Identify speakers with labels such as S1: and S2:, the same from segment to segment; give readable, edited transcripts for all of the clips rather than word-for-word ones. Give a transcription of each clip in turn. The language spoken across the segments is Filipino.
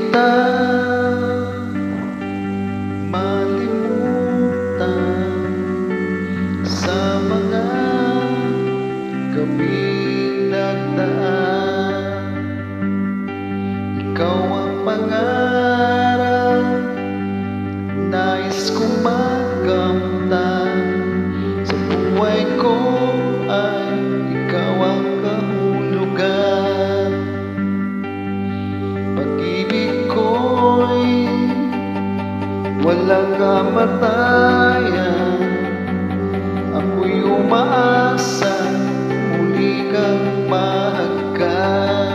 S1: kita malimutan sa mga gabing nagdaan. Ikaw ang pangarap, nais kong makamtan. Sa buhay ko ay ikaw ang kahulugan. Pag-ibig ko'y walang kamatayan. Ako'y umaasa muli kang mahagkan.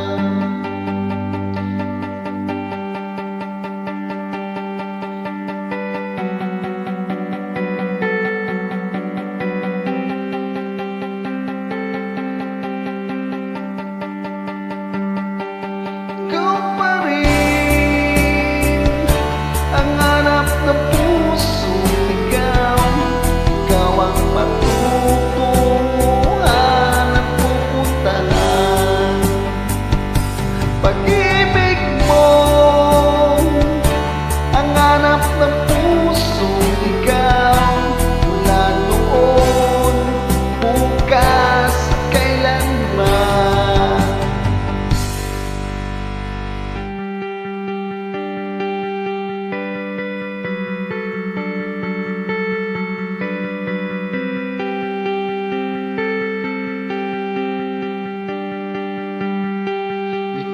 S1: Ikaw pa rin ang hanap ng puso. Ikaw ang patutunguhan at pupuntahan. Pag-ibig mo ang hanap ng puso. Ikaw mula noon, bukas, kailanman.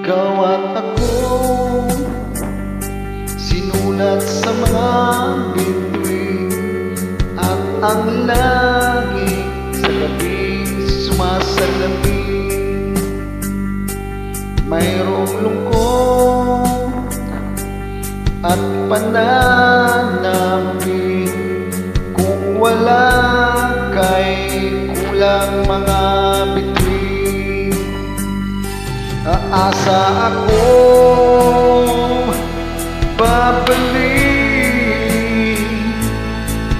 S1: Ikaw at ako, sinulat sa mga bituin, at ang langit sa gabing sumasalamin. Mayroong lungkot at pananabik, kung wala kay kulang mga bituin. Aasa akong babalik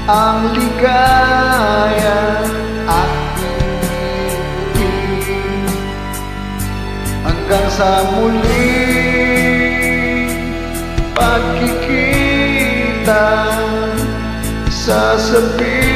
S1: ang ligaya at ibig hanggang sa muling pagkikita sa sabi.